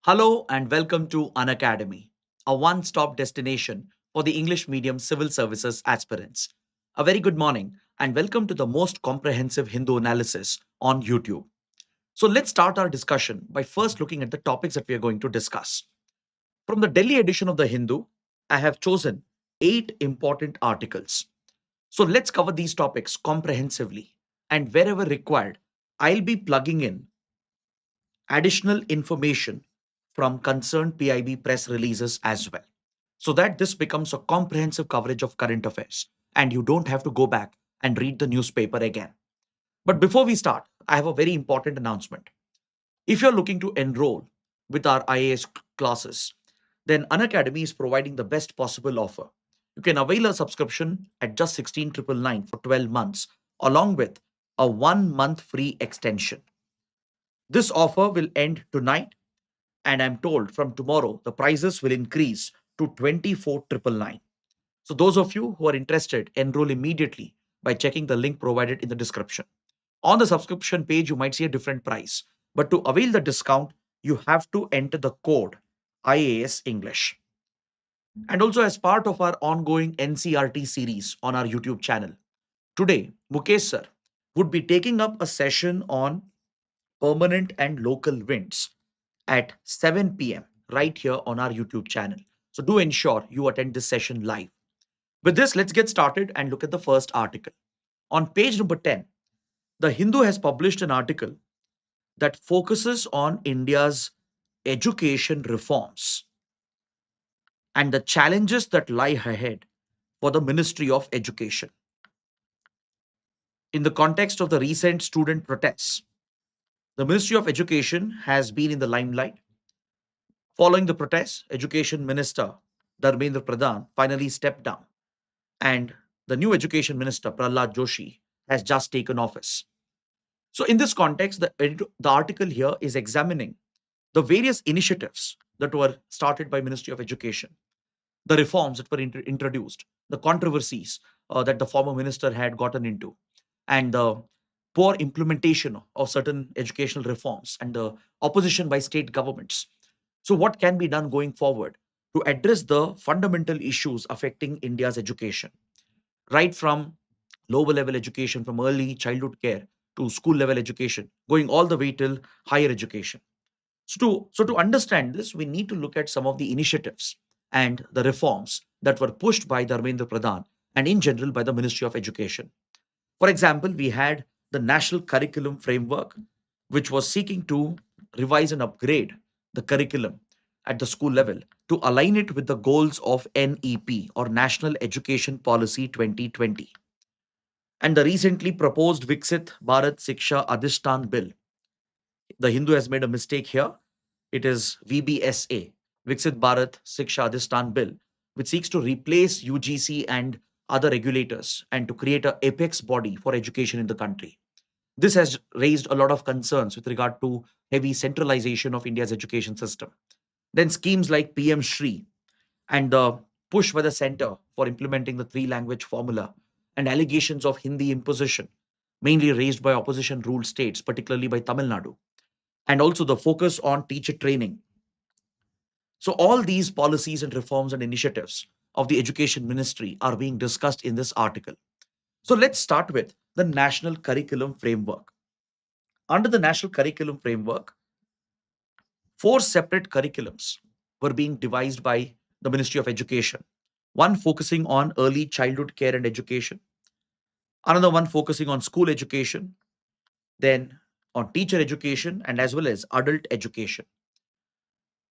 Hello and welcome to Unacademy, a one stop destination for the English medium civil services aspirants. A very good morning and welcome to the most comprehensive Hindu analysis on YouTube. So let's start our discussion by first looking at the topics that we are going to discuss. From the Delhi edition of the Hindu, I have chosen 8 important articles. So let's cover these topics comprehensively and wherever required, I'll be plugging in additional information from concerned PIB press releases as well, so that this becomes a comprehensive coverage of current affairs and you don't have to go back and read the newspaper again. But before we start, I have a very important announcement. If you're looking to enroll with our IAS classes, then Unacademy is providing the best possible offer. You can avail a subscription at just 16,999 for 12 months, along with a 1 month free extension. This offer will end tonight, and I'm told from tomorrow the prices will increase to 24,999. So those of you who are interested, enroll immediately by checking the link provided in the description. On the subscription page, you might see a different price, but to avail the discount, you have to enter the code IAS English. And also, as part of our ongoing NCRT series on our YouTube channel, today Mukesh sir would be taking up a session on permanent and local winds at 7 p.m. right here on our YouTube channel. So do ensure you attend this session live. With this, let's get started and look at the first article. On page number 10, The Hindu has published an article that focuses on India's education reforms and the challenges that lie ahead for the Ministry of Education. In the context of the recent student protests, the Ministry of Education has been in the limelight. Following the protests, Education Minister Dharmendra Pradhan finally stepped down, and the new Education Minister Prahlad Joshi has just taken office. So, in this context, the article here is examining the various initiatives that were started by Ministry of Education, the reforms that were introduced, the controversies that the former minister had gotten into, and the poor implementation of certain educational reforms and the opposition by state governments. So, what can be done going forward to address the fundamental issues affecting India's education, right from lower level education, from early childhood care to school level education, going all the way till higher education? So to understand this, we need to look at some of the initiatives and the reforms that were pushed by Dharmendra Pradhan and in general by the Ministry of Education. For example, we had the National Curriculum Framework, which was seeking to revise and upgrade the curriculum at the school level to align it with the goals of NEP, or National Education Policy 2020. And the recently proposed Viksit Bharat Siksha Adhishtan Bill. The Hindu has made a mistake here. It is VBSA, Viksit Bharat Siksha Adhishtan Bill, which seeks to replace UGC and other regulators and to create a apex body for education in the country. This has raised a lot of concerns with regard to heavy centralization of India's education system. Then schemes like PM Shri and the push by the center for implementing the three-language formula and allegations of Hindi imposition, mainly raised by opposition ruled states, particularly by Tamil Nadu, and also the focus on teacher training. So, all these policies and reforms and initiatives of the Education Ministry are being discussed in this article. So, let's start with the National Curriculum Framework. Under the National Curriculum Framework, 4 separate curriculums were being devised by the Ministry of Education. One focusing on early childhood care and education, another one focusing on school education, then on teacher education, and as well as adult education.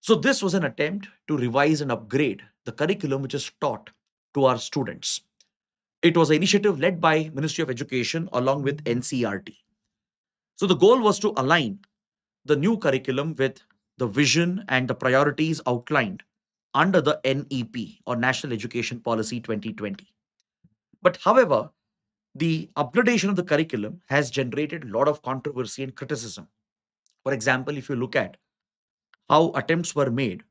So, this was an attempt to revise and upgrade the curriculum which is taught to our students. It was an initiative led by Ministry of Education along with NCRT. So, the goal was to align the new curriculum with the vision and the priorities outlined under the NEP, or National Education Policy 2020. But however, the upgradation of the curriculum has generated a lot of controversy and criticism. For example, if you look at how attempts were made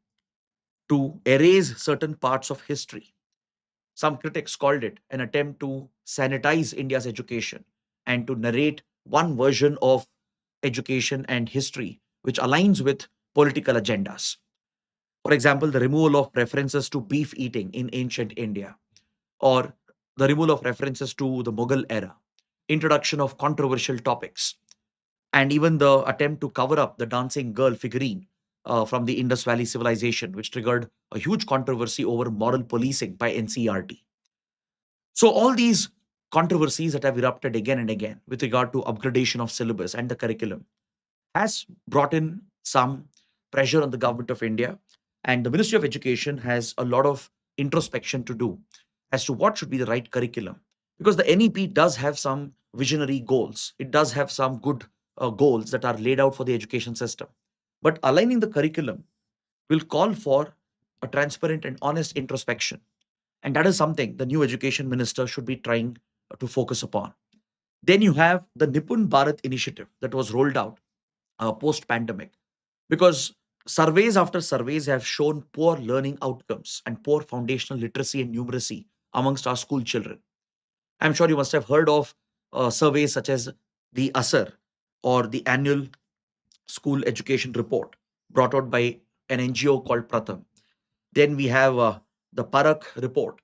to erase certain parts of history, some critics called it an attempt to sanitize India's education and to narrate one version of education and history which aligns with political agendas. For example, the removal of references to beef eating in ancient India, or the removal of references to the Mughal era, introduction of controversial topics, and even the attempt to cover up the dancing girl figurine from the Indus Valley civilization, which triggered a huge controversy over moral policing by NCERT. So, all these controversies that have erupted again and again with regard to upgradation of syllabus and the curriculum has brought in some pressure on the government of India. And the Ministry of Education has a lot of introspection to do as to what should be the right curriculum. Because the NEP does have some visionary goals, it does have some good goals that are laid out for the education system. But aligning the curriculum will call for a transparent and honest introspection. And that is something the new education minister should be trying to focus upon. Then you have the Nipun Bharat initiative that was rolled out post pandemic, because surveys after surveys have shown poor learning outcomes and poor foundational literacy and numeracy amongst our school children. I'm sure you must have heard of surveys such as the ASR, or the annual school education report, brought out by an NGO called Pratham. Then we have the Parak report.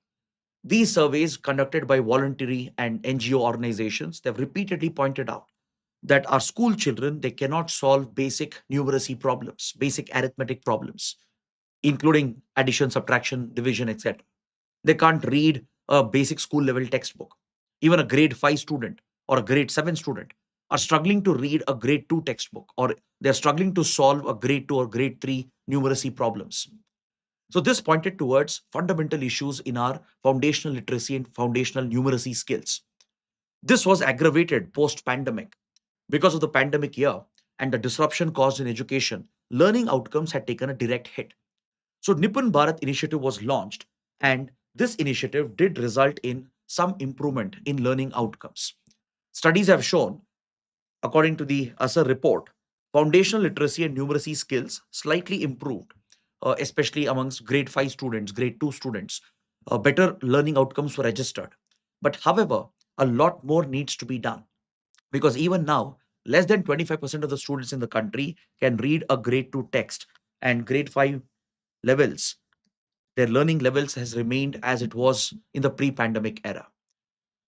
These surveys conducted by voluntary and NGO organizations, they've repeatedly pointed out that our school children, they cannot solve basic numeracy problems, basic arithmetic problems, including addition, subtraction, division, etc. They can't read a basic school level textbook. Even a grade 5 student or a grade 7 student are struggling to read a grade 2 textbook, or they're struggling to solve a grade 2 or grade 3 numeracy problems. So this pointed towards fundamental issues in our foundational literacy and foundational numeracy skills. This was aggravated post pandemic. Because of the pandemic year and the disruption caused in education, learning outcomes had taken a direct hit. So Nipun Bharat initiative was launched, and this initiative did result in some improvement in learning outcomes. Studies have shown, according to the ASR report, foundational literacy and numeracy skills slightly improved, especially amongst grade 5 students, grade 2 students. Better learning outcomes were registered. But however, a lot more needs to be done, because even now, less than 25% of the students in the country can read a grade 2 text, and grade 5 levels, their learning levels has remained as it was in the pre-pandemic era.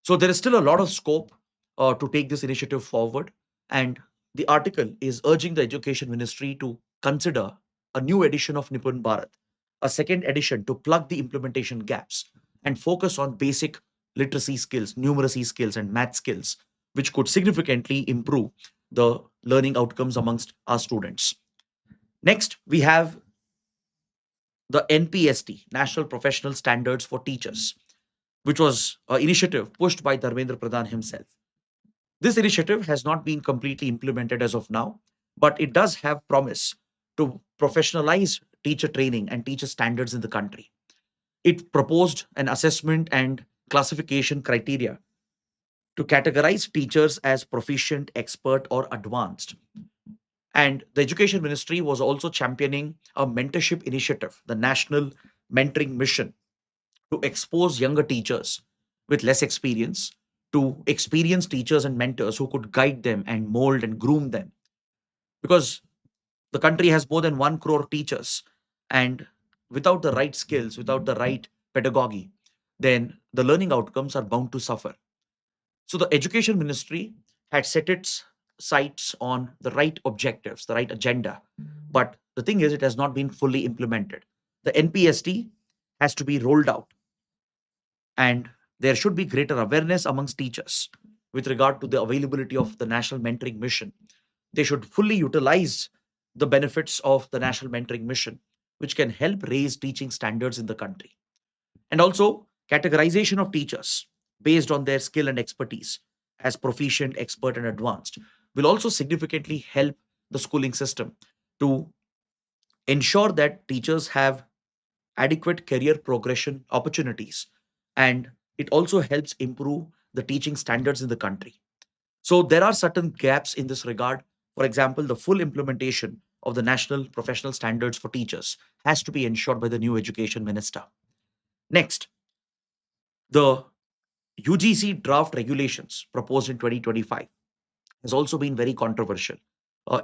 So there is still a lot of scope to take this initiative forward. And the article is urging the education ministry to consider a new edition of Nipun Bharat, a second edition to plug the implementation gaps and focus on basic literacy skills, numeracy skills, and math skills, which could significantly improve the learning outcomes amongst our students. Next, we have the NPST, National Professional Standards for Teachers, which was an initiative pushed by Dharmendra Pradhan himself. This initiative has not been completely implemented as of now, but it does have promise to professionalize teacher training and teacher standards in the country. It proposed an assessment and classification criteria to categorize teachers as proficient, expert, or advanced. And the education ministry was also championing a mentorship initiative, the National Mentoring Mission, to expose younger teachers with less experience to experienced teachers and mentors who could guide them and mold and groom them. Because the country has more than 1 crore teachers, and without the right skills, without the right pedagogy, then the learning outcomes are bound to suffer. So the education ministry had set its sights on the right objectives, the right agenda. But the thing is, it has not been fully implemented. The NPST has to be rolled out, and there should be greater awareness amongst teachers with regard to the availability of the National Mentoring Mission. They should fully utilize the benefits of the National Mentoring Mission, which can help raise teaching standards in the country. And also, categorization of teachers based on their skill and expertise as proficient, expert, and advanced will also significantly help the schooling system to ensure that teachers have adequate career progression opportunities. And it also helps improve the teaching standards in the country. So there are certain gaps in this regard. For example, the full implementation of the national professional standards for teachers has to be ensured by the new education minister. Next, the UGC draft regulations proposed in 2025 has also been very controversial.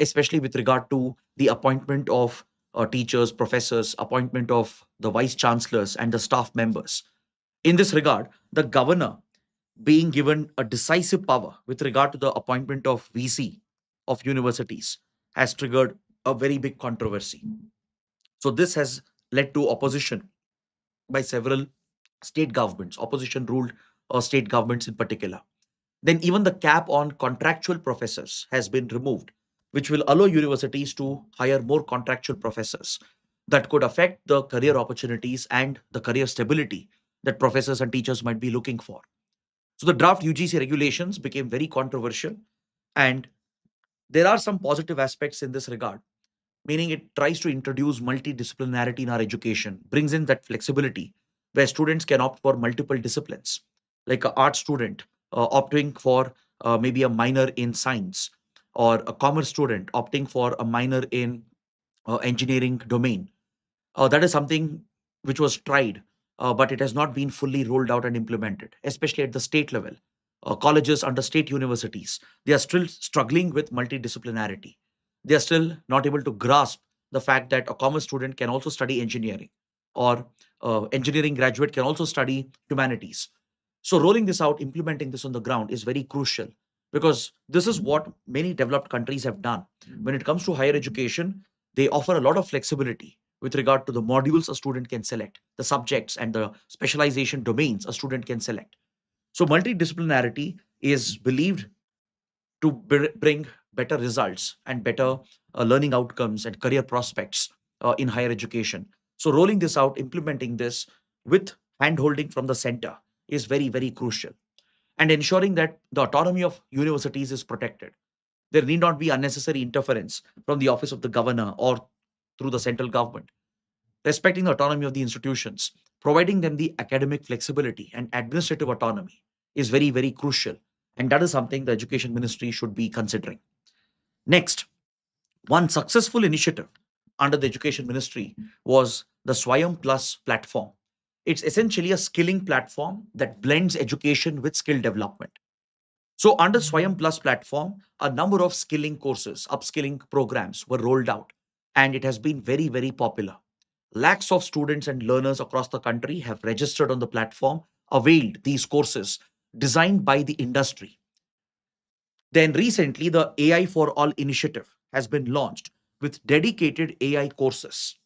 especially with regard to the appointment of teachers, professors, appointment of the vice chancellors and the staff members. In this regard, the governor being given a decisive power with regard to the appointment of VC of universities has triggered a very big controversy. So this has led to opposition by several state governments, opposition ruled state governments in particular. Then even the cap on contractual professors has been removed, which will allow universities to hire more contractual professors that could affect the career opportunities and the career stability that professors and teachers might be looking for. So the draft UGC regulations became very controversial, and there are some positive aspects in this regard, meaning it tries to introduce multidisciplinarity in our education, brings in that flexibility where students can opt for multiple disciplines, like an art student opting for maybe a minor in science, or a commerce student opting for a minor in engineering domain. That is something which was tried, but it has not been fully rolled out and implemented, especially at the state level. Colleges under state universities, they are still struggling with multidisciplinarity. They are still not able to grasp the fact that a commerce student can also study engineering, or engineering graduate can also study humanities. So, rolling this out, implementing this on the ground is very crucial, because this is what many developed countries have done. When it comes to higher education, they offer a lot of flexibility with regard to the modules a student can select, the subjects and the specialization domains a student can select. So, multidisciplinarity is believed to bring better results and better learning outcomes and career prospects in higher education. So, rolling this out, implementing this with handholding from the center is very, very crucial, and ensuring that the autonomy of universities is protected. There need not be unnecessary interference from the office of the governor or through the central government. Respecting the autonomy of the institutions, providing them the academic flexibility and administrative autonomy is very, very crucial. And that is something the education ministry should be considering. Next, one successful initiative under the education ministry was the Swayam Plus platform. It's essentially a skilling platform that blends education with skill development. So, under Swayam Plus platform, a number of skilling courses, upskilling programs were rolled out, and it has been very, very popular. Lakhs of students and learners across the country have registered on the platform, availed these courses designed by the industry. Then recently, the AI for All initiative has been launched with dedicated AI courses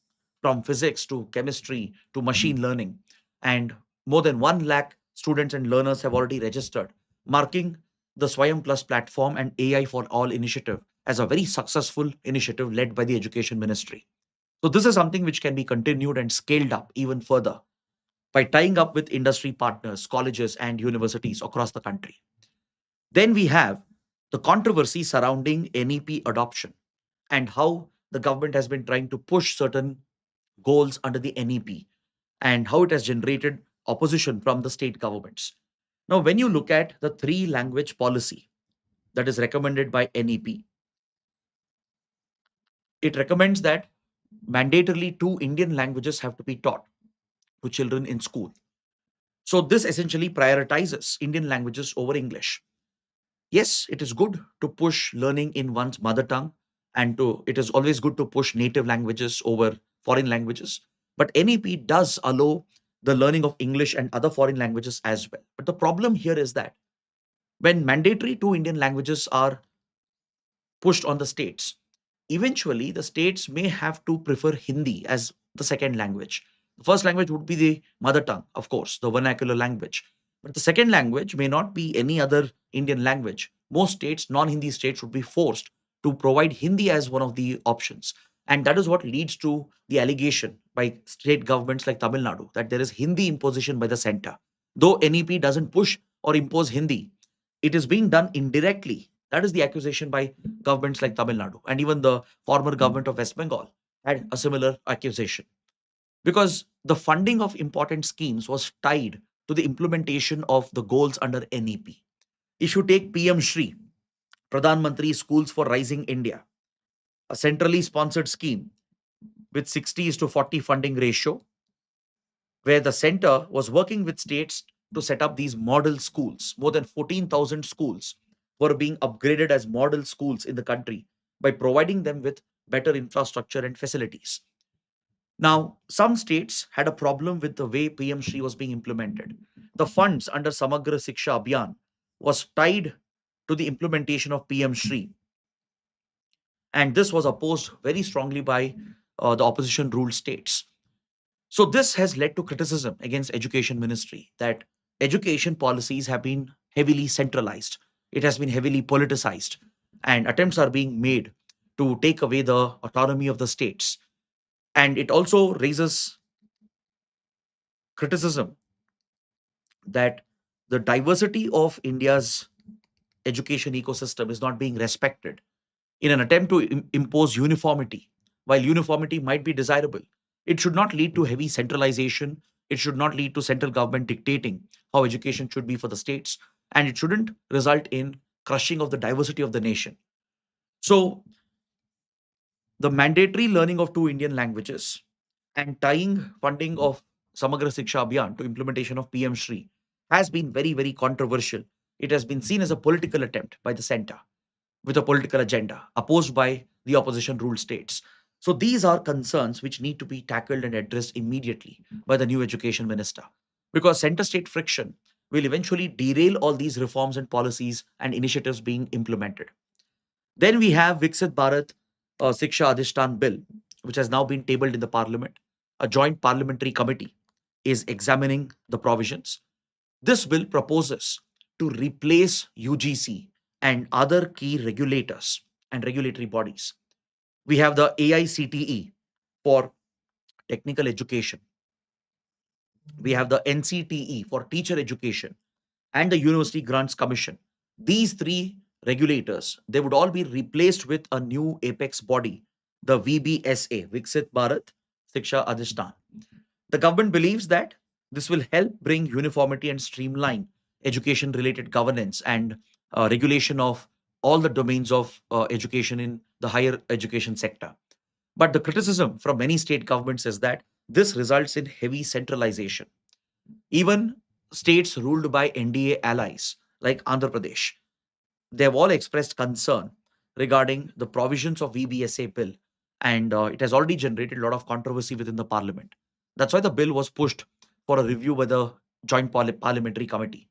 from physics to chemistry to machine learning. And more than 1 lakh students and learners have already registered, marking the Swayam Plus platform and AI for All initiative as a very successful initiative led by the Education Ministry. So, this is something which can be continued and scaled up even further by tying up with industry partners, colleges, and universities across the country. Then we have the controversy surrounding NEP adoption and how the government has been trying to push certain goals under the NEP, and how it has generated opposition from the state governments. Now, when you look at the three language policy that is recommended by NEP, it recommends that mandatorily two Indian languages have to be taught to children in school. So, this essentially prioritizes Indian languages over English. Yes, it is good to push learning in one's mother tongue, and to it is always good to push native languages over foreign languages. But NEP does allow the learning of English and other foreign languages as well. But the problem here is that when mandatory two Indian languages are pushed on the states, eventually the states may have to prefer Hindi as the second language. The first language would be the mother tongue, of course, the vernacular language. But the second language may not be any other Indian language. Most states, non Hindi states, would be forced to provide Hindi as one of the options. And that is what leads to the allegation by state governments like Tamil Nadu that there is Hindi imposition by the center. Though NEP doesn't push or impose Hindi, it is being done indirectly. That is the accusation by governments like Tamil Nadu. And even the former government of West Bengal had a similar accusation, because the funding of important schemes was tied to the implementation of the goals under NEP. If you take PM Shri, Pradhan Mantri Schools for Rising India, a centrally sponsored scheme with 60 is to 40 funding ratio, where the center was working with states to set up these model schools. More than 14,000 schools were being upgraded as model schools in the country. by providing them with better infrastructure and facilities. Now, some states had a problem with the way PM Shri was being implemented. The funds under Samagra Siksha Abhiyan was tied to the implementation of PM Shri, and this was opposed very strongly by the opposition ruled states. So this has led to criticism against education ministry that education policies have been heavily centralized. It has been heavily politicized, and attempts are being made to take away the autonomy of the states. And it also raises criticism that the diversity of India's education ecosystem is not being respected in an attempt to impose uniformity. While uniformity might be desirable, it should not lead to heavy centralization. It should not lead to central government dictating how education should be for the states, and it shouldn't result in crushing of the diversity of the nation. So, the mandatory learning of two Indian languages and tying funding of Samagra Siksha Abhiyan to implementation of PM Shri has been very, very controversial. It has been seen as a political attempt by the center with a political agenda opposed by the opposition ruled states. So these are concerns which need to be tackled and addressed immediately by the new education minister, because center state friction will eventually derail all these reforms and policies and initiatives being implemented. Then we have Viksit Bharat Siksha Adhishtan Bill, which has now been tabled in the parliament. A joint parliamentary committee is examining the provisions. This bill proposes to replace UGC and other key regulators and regulatory bodies. We have the AICTE for technical education. We have the NCTE for teacher education and the University Grants Commission. These three regulators, they would all be replaced with a new apex body, the VBSA, Viksit Bharat Siksha Adhishtan. The government believes that this will help bring uniformity and streamline education related governance and regulation of all the domains of education in the higher education sector. But the criticism from many state governments is that this results in heavy centralization. Even states ruled by NDA allies like Andhra Pradesh, they have all expressed concern regarding the provisions of VBSA bill, and it has already generated a lot of controversy within the parliament. That's why the bill was pushed for a review by the joint parliamentary committee.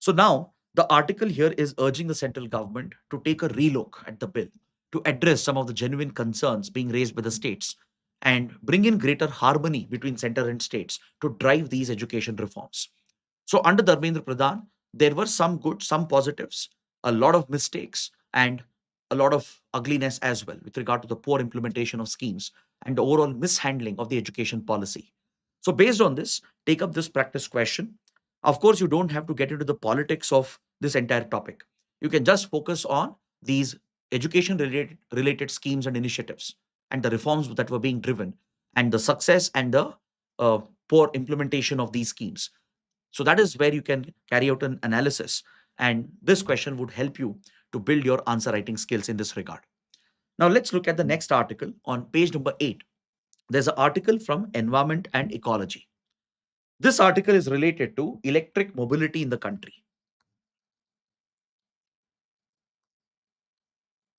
So now the article here is urging the central government to take a relook at the bill to address some of the genuine concerns being raised by the states and bring in greater harmony between center and states to drive these education reforms. So under Dharmendra Pradhan, there were some good, some positives, a lot of mistakes, and a lot of ugliness as well with regard to the poor implementation of schemes and the overall mishandling of the education policy. So based on this, take up this practice question. Of course, you don't have to get into the politics of this entire topic. You can just focus on these education related schemes and initiatives and the reforms that were being driven and the success and the uh, poor implementation of these schemes. So that is where you can carry out an analysis. And this question would help you to build your answer writing skills in this regard. Now let's look at the next article on page number 8. There's an article from Environment and Ecology. This article is related to electric mobility in the country.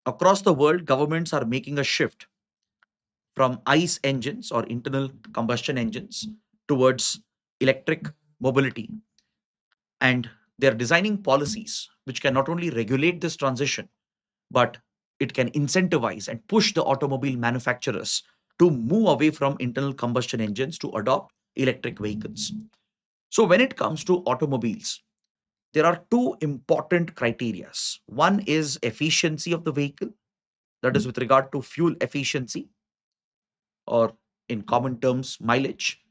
Across the world, governments are making a shift from ICE engines or internal combustion engines towards electric mobility. And they're designing policies which can not only regulate this transition, but it can incentivize and push the automobile manufacturers to move away from internal combustion engines to adopt electric vehicles. So, when it comes to automobiles, there are two important criterias. One is efficiency of the vehicle, that is with regard to fuel efficiency, or in common terms, mileage,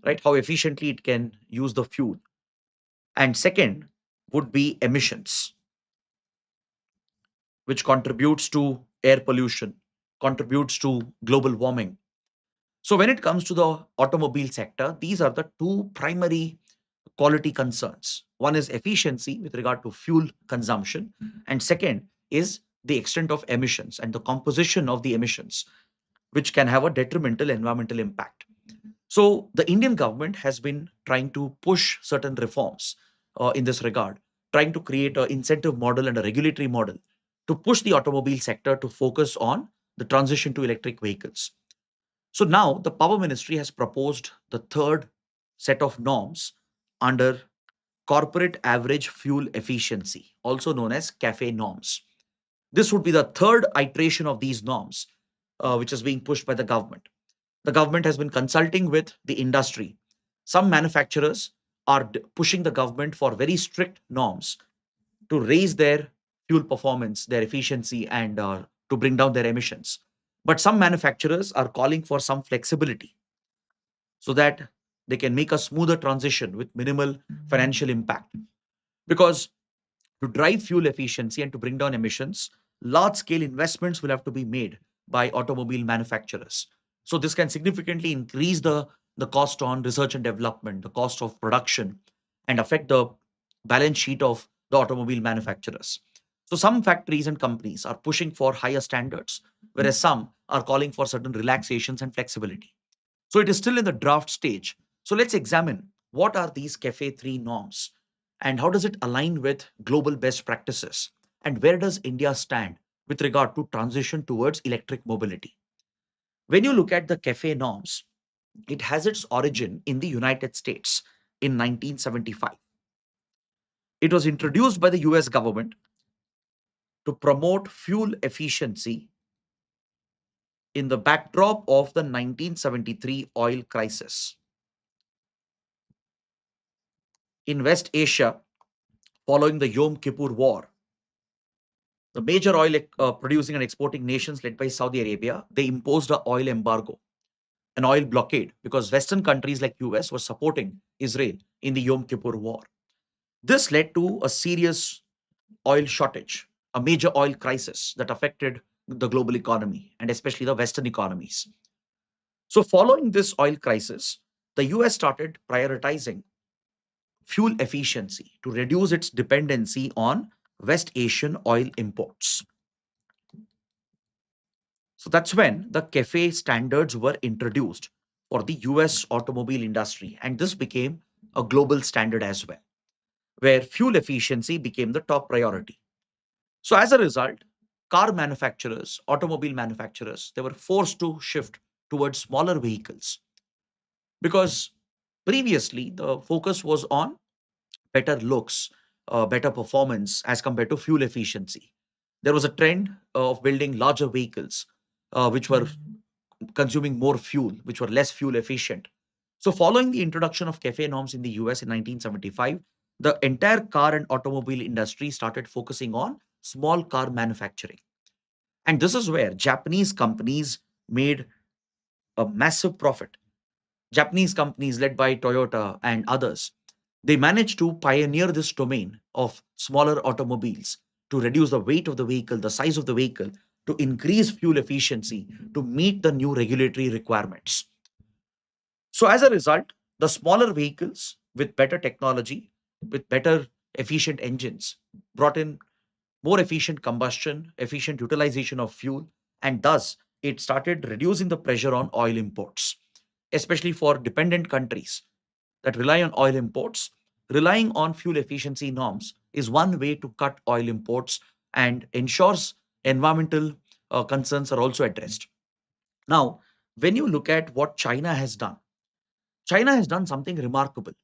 right? How efficiently it can use the fuel. And second would be emissions, which contributes to air pollution, contributes to global warming. So, when it comes to the automobile sector, these are the two primary quality concerns. One is efficiency with regard to fuel consumption, and second is the extent of emissions and the composition of the emissions, which can have a detrimental environmental impact. So, the Indian government has been trying to push certain reforms in this regard, trying to create an incentive model and a regulatory model to push the automobile sector to focus on the transition to electric vehicles. So now the Power Ministry has proposed the third set of norms under Corporate Average Fuel Efficiency, also known as CAFE norms. This would be the third iteration of these norms, which is being pushed by the government. The government has been consulting with the industry. Some manufacturers are pushing the government for very strict norms to raise their fuel performance, their efficiency, and to bring down their emissions. But some manufacturers are calling for some flexibility so that they can make a smoother transition with minimal financial impact. Because to drive fuel efficiency and to bring down emissions, large scale investments will have to be made by automobile manufacturers. So this can significantly increase the cost on research and development, the cost of production, and affect the balance sheet of the automobile manufacturers. So some factories and companies are pushing for higher standards, whereas some are calling for certain relaxations and flexibility. So it is still in the draft stage. So let's examine what are these CAFE 3 norms and how does it align with global best practices, and where does India stand with regard to transition towards electric mobility. When you look at the CAFE norms, it has its origin in the United States in 1975. It was introduced by the US government to promote fuel efficiency in the backdrop of the 1973 oil crisis. In West Asia, following the Yom Kippur War, the major oil producing and exporting nations led by Saudi Arabia, they imposed a oil embargo, an oil blockade, because Western countries like US were supporting Israel in the Yom Kippur War. This led to a serious oil shortage, a major oil crisis that affected the global economy and especially the Western economies. So, following this oil crisis, the US started prioritizing fuel efficiency to reduce its dependency on West Asian oil imports. So that's when the CAFE standards were introduced for the US automobile industry, and this became a global standard as well, where fuel efficiency became the top priority. So as a result, car manufacturers, automobile manufacturers, they were forced to shift towards smaller vehicles because previously the focus was on better looks, better performance as compared to fuel efficiency. There was a trend of building larger vehicles, which were consuming more fuel, which were less fuel efficient. So, following the introduction of CAFE norms in the US in 1975, the entire car and automobile industry started focusing on small car manufacturing. And this is where Japanese companies made a massive profit. Japanese companies led by Toyota and others, they managed to pioneer this domain of smaller automobiles to reduce the weight of the vehicle, the size of the vehicle, to increase fuel efficiency, to meet the new regulatory requirements. So, as a result, the smaller vehicles with better technology, with better efficient engines, brought in more efficient combustion, efficient utilization of fuel, and thus it started reducing the pressure on oil imports, especially for dependent countries that rely on oil imports. Relying on fuel efficiency norms is one way to cut oil imports and ensures environmental concerns are also addressed. Now, when you look at what China has done something remarkable.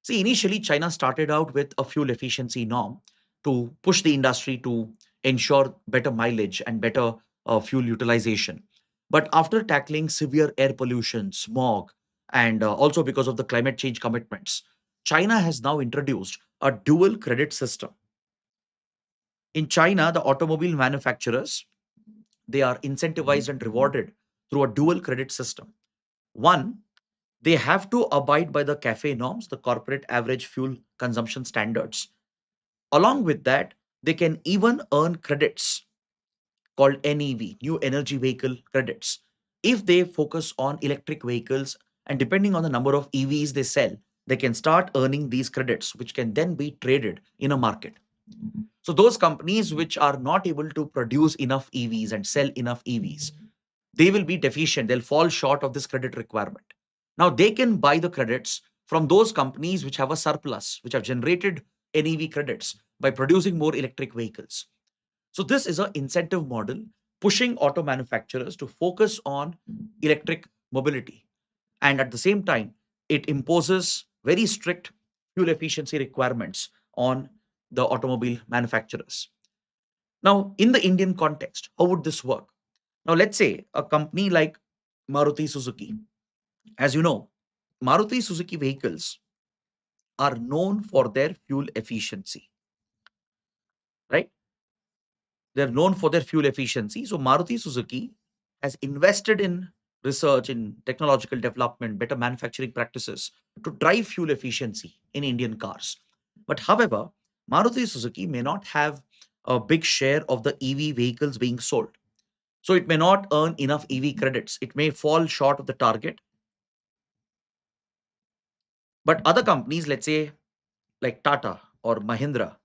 See, initially, China started out with a fuel efficiency norm to push the industry to ensure better mileage and better fuel utilization. But after tackling severe air pollution, smog, and also because of the climate change commitments, China has now introduced a dual credit system. In China, the automobile manufacturers, they are incentivized and rewarded through a dual credit system. One, they have to abide by the CAFE norms, the corporate average fuel consumption standards. Along with that, they can even earn credits called NEV, new energy vehicle credits, if they focus on electric vehicles. And depending on the number of EVs they sell, they can start earning these credits, which can then be traded in a market. So, those companies which are not able to produce enough EVs and sell enough EVs, they will be deficient. They'll fall short of this credit requirement. Now, they can buy the credits from those companies which have a surplus, which have generated NEV credits by producing more electric vehicles. So this is an incentive model pushing auto manufacturers to focus on electric mobility. And at the same time, it imposes very strict fuel efficiency requirements on the automobile manufacturers. Now, in the Indian context, how would this work? Now, let's say a company like Maruti Suzuki. As you know, Maruti Suzuki vehicles are known for their fuel efficiency, right? They're known for their fuel efficiency. So Maruti Suzuki has invested in research, in technological development, better manufacturing practices to drive fuel efficiency in Indian cars. But however, Maruti Suzuki may not have a big share of the EV vehicles being sold. So it may not earn enough EV credits. It may fall short of the target. But other companies, let's say like Tata or Mahindra,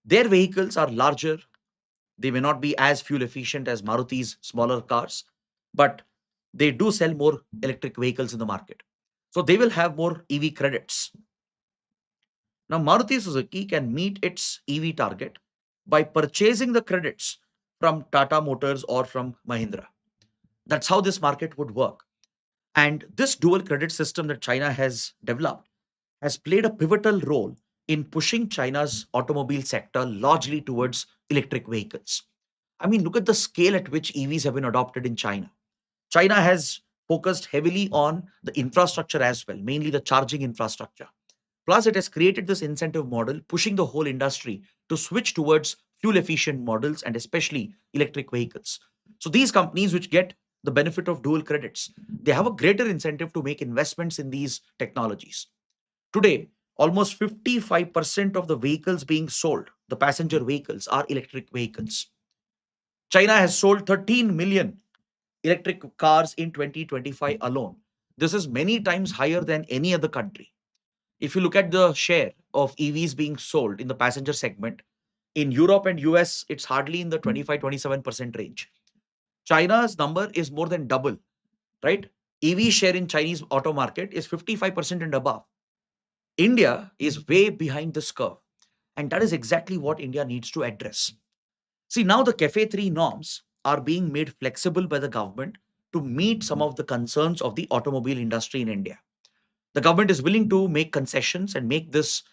their vehicles are larger. They may not be as fuel efficient as Maruti's smaller cars, but they do sell more electric vehicles in the market. So they will have more EV credits. Now, Maruti Suzuki can meet its EV target by purchasing the credits from Tata Motors or from Mahindra. That's how this market would work. And this dual credit system that China has developed has played a pivotal role in pushing China's automobile sector largely towards electric vehicles. I mean, look at the scale at which EVs have been adopted in China. China has focused heavily on the infrastructure as well, mainly the charging infrastructure. Plus, it has created this incentive model, pushing the whole industry to switch towards fuel efficient models and especially electric vehicles. So, these companies which get the benefit of dual credits, they have a greater incentive to make investments in these technologies. Today, almost 55% of the vehicles being sold, the passenger vehicles, are electric vehicles. China has sold 13 million electric cars in 2025 alone. This is many times higher than any other country. If you look at the share of EVs being sold in the passenger segment, in Europe and US, it's hardly in the 25-27% range. China's number is more than double, right? EV share in Chinese auto market is 55% and above. India is way behind this curve. And that is exactly what India needs to address. See, now the CAFE 3 norms are being made flexible by the government to meet some of the concerns of the automobile industry in India. The government is willing to make concessions and make this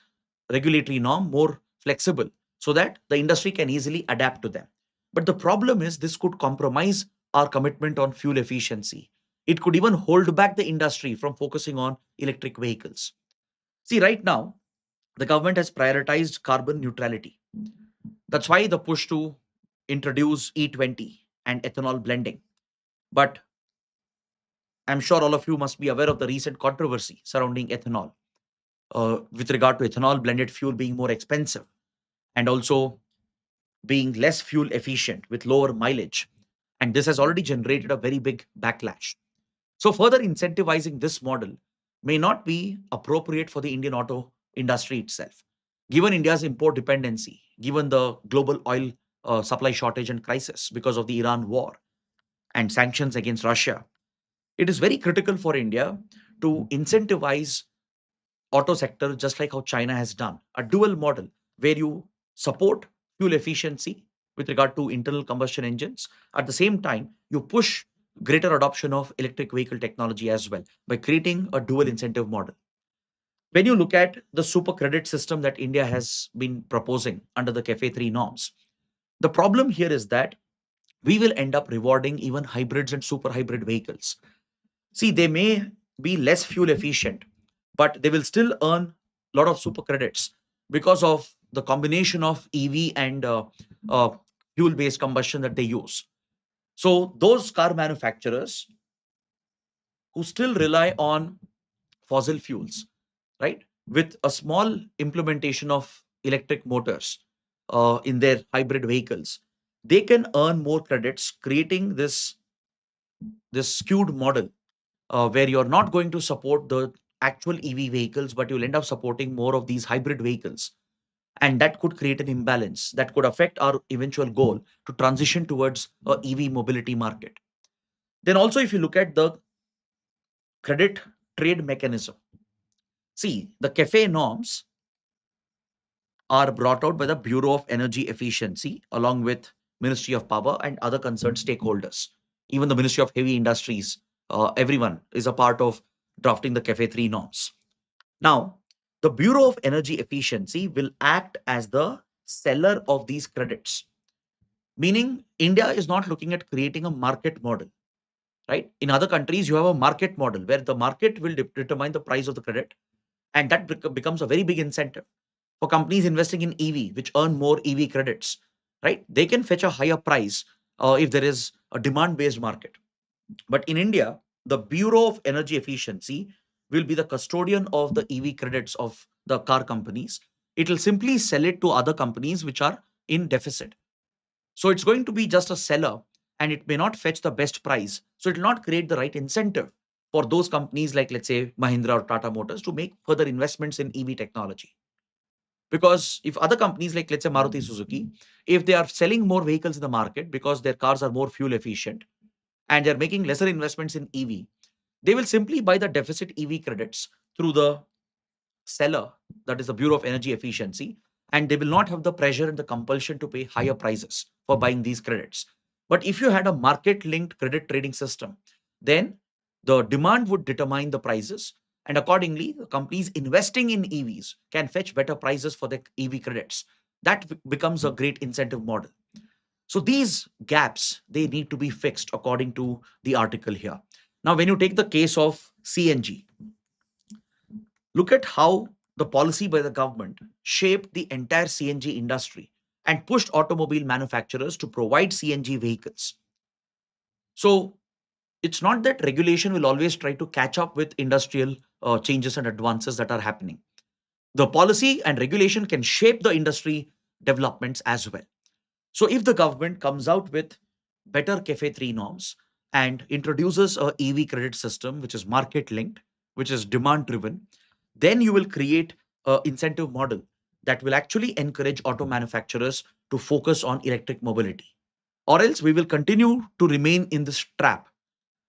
regulatory norm more flexible so that the industry can easily adapt to them. But the problem is this could compromise our commitment on fuel efficiency. It could even hold back the industry from focusing on electric vehicles. See, right now, the government has prioritized carbon neutrality. That's why the push to introduce E20 and ethanol blending. But I'm sure all of you must be aware of the recent controversy surrounding ethanol, with regard to ethanol blended fuel being more expensive and also being less fuel efficient with lower mileage. And this has already generated a very big backlash. So, further incentivizing this model may not be appropriate for the Indian auto industry itself. Given India's import dependency, given the global oil supply shortage and crisis because of the Iran war and sanctions against Russia, it is very critical for India to incentivize auto sector just like how China has done a dual model where you support fuel efficiency with regard to internal combustion engines. At the same time, you push greater adoption of electric vehicle technology as well by creating a dual incentive model. When you look at the super credit system that India has been proposing under the CAFE 3 norms, the problem here is that we will end up rewarding even hybrids and super hybrid vehicles. See, they may be less fuel efficient, but they will still earn a lot of super credits because of the combination of EV and fuel based combustion that they use. So, those car manufacturers who still rely on fossil fuels, right, with a small implementation of electric motors in their hybrid vehicles, they can earn more credits, creating this skewed model where you're not going to support the actual EV vehicles, but you'll end up supporting more of these hybrid vehicles. And that could create an imbalance that could affect our eventual goal to transition towards a EV mobility market. Then also, if you look at the credit trade mechanism, see, the CAFE norms are brought out by the Bureau of Energy Efficiency along with Ministry of Power and other concerned stakeholders. Even the Ministry of Heavy Industries, everyone is a part of drafting the CAFE 3 norms. Now, the Bureau of Energy Efficiency will act as the seller of these credits, meaning India is not looking at creating a market model, right? In other countries, you have a market model where the market will determine the price of the credit, and that becomes a very big incentive for companies investing in EV, which earn more EV credits, right? They can fetch a higher price if there is a demand based market. But in India, the Bureau of Energy Efficiency will be the custodian of the EV credits of the car companies. It will simply sell it to other companies which are in deficit. So it's going to be just a seller and it may not fetch the best price. So it will not create the right incentive for those companies like, let's say, Mahindra or Tata Motors to make further investments in EV technology. Because if other companies like, let's say, Maruti Suzuki, if they are selling more vehicles in the market because their cars are more fuel efficient and they're making lesser investments in EV, they will simply buy the deficit EV credits through the seller, that is the Bureau of Energy Efficiency, and they will not have the pressure and the compulsion to pay higher prices for buying these credits. But if you had a market linked credit trading system, then the demand would determine the prices, and accordingly, the companies investing in EVs can fetch better prices for their EV credits. That becomes a great incentive model. So these gaps, they need to be fixed according to the article here. Now, when you take the case of CNG, look at how the policy by the government shaped the entire CNG industry and pushed automobile manufacturers to provide CNG vehicles. So it's not that regulation will always try to catch up with industrial changes and advances that are happening. The policy and regulation can shape the industry developments as well. So if the government comes out with better CAFE 3 norms and introduces a EV credit system which is market linked, which is demand driven, then you will create a incentive model that will actually encourage auto manufacturers to focus on electric mobility. Or else we will continue to remain in this trap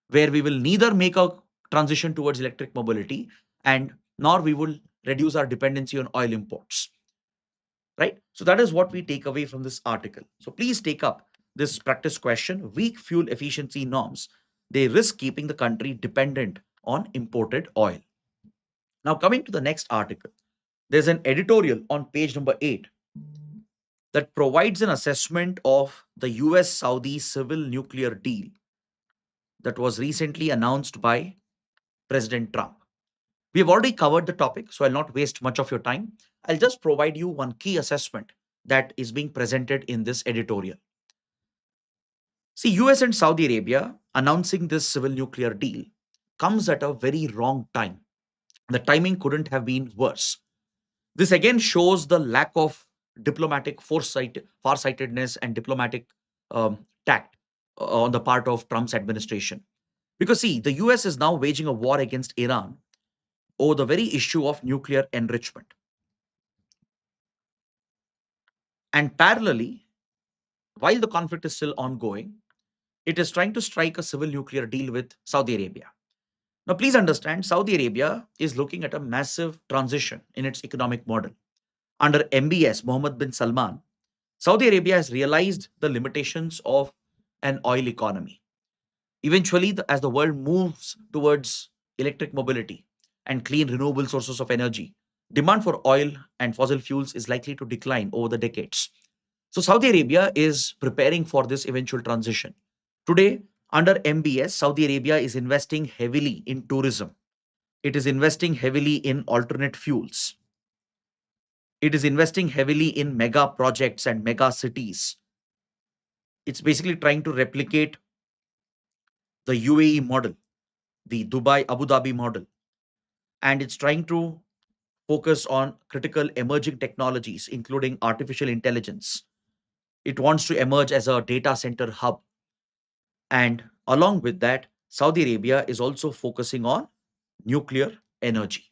where we will neither make a transition towards electric mobility and nor we will reduce our dependency on oil imports, right? So that is what we take away from this article. So please take up this practice question. Weak fuel efficiency norms, they risk keeping the country dependent on imported oil. Now coming to the next article, there's an editorial on page number 8 that provides an assessment of the US Saudi civil nuclear deal that was recently announced by President Trump. We have already covered the topic, so I'll not waste much of your time. I'll just provide you one key assessment that is being presented in this editorial. See, US and Saudi Arabia announcing this civil nuclear deal comes at a very wrong time. The timing couldn't have been worse. This again shows the lack of diplomatic foresight, farsightedness, and diplomatic tact on the part of Trump's administration. Because, see, the US is now waging a war against Iran over the very issue of nuclear enrichment. And parallelly, while the conflict is still ongoing, it is trying to strike a civil nuclear deal with Saudi Arabia. Now, please understand, Saudi Arabia is looking at a massive transition in its economic model. Under MBS, Mohammed bin Salman, Saudi Arabia has realized the limitations of an oil economy. Eventually, as the world moves towards electric mobility and clean renewable sources of energy, demand for oil and fossil fuels is likely to decline over the decades. So, Saudi Arabia is preparing for this eventual transition. Today, under MBS, Saudi Arabia is investing heavily in tourism. It is investing heavily in alternate fuels. It is investing heavily in mega projects and mega cities. It's basically trying to replicate the UAE model, the Dubai Abu Dhabi model, and it's trying to focus on critical emerging technologies, including artificial intelligence. It wants to emerge as a data center hub. And along with that, Saudi Arabia is also focusing on nuclear energy.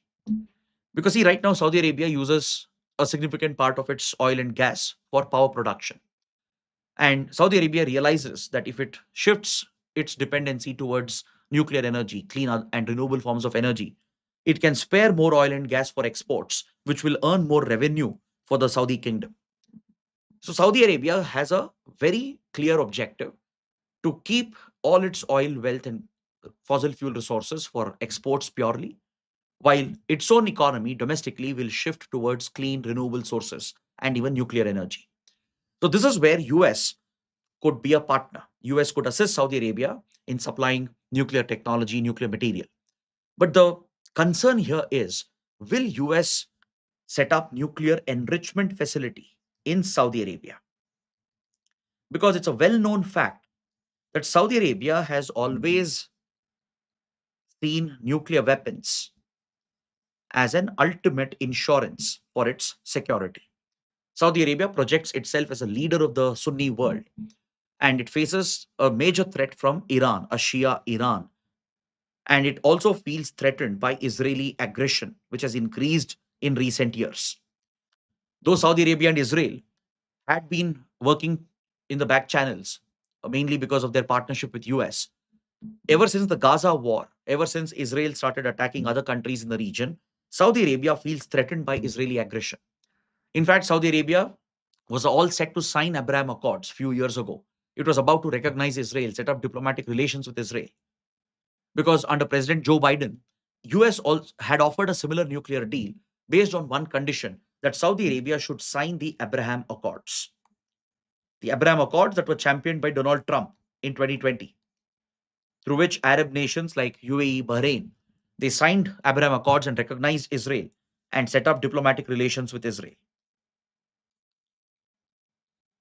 Because, see, right now, Saudi Arabia uses a significant part of its oil and gas for power production. And Saudi Arabia realizes that if it shifts its dependency towards nuclear energy, clean and renewable forms of energy, it can spare more oil and gas for exports, which will earn more revenue for the Saudi kingdom. So Saudi Arabia has a very clear objective to keep all its oil wealth and fossil fuel resources for exports purely, while its own economy domestically will shift towards clean renewable sources and even nuclear energy. So this is where US could be a partner. US could assist Saudi Arabia in supplying nuclear technology, nuclear material. But the concern here is, will US set up nuclear enrichment facility in Saudi Arabia? Because it's a well-known fact that Saudi Arabia has always seen nuclear weapons as an ultimate insurance for its security. Saudi Arabia projects itself as a leader of the Sunni world, and it faces a major threat from Iran, a Shia Iran. And it also feels threatened by Israeli aggression, which has increased in recent years. Though Saudi Arabia and Israel had been working in the back channels, mainly because of their partnership with US, ever since the Gaza war, ever since Israel started attacking other countries in the region, Saudi Arabia feels threatened by Israeli aggression. In fact, Saudi Arabia was all set to sign Abraham Accords few years ago. It was about to recognize Israel, set up diplomatic relations with Israel. Because under President Joe Biden, US also had offered a similar nuclear deal based on one condition, that Saudi Arabia should sign the Abraham Accords. The Abraham Accords that were championed by Donald Trump in 2020, through which Arab nations like UAE, Bahrain, they signed Abraham Accords and recognized Israel and set up diplomatic relations with Israel.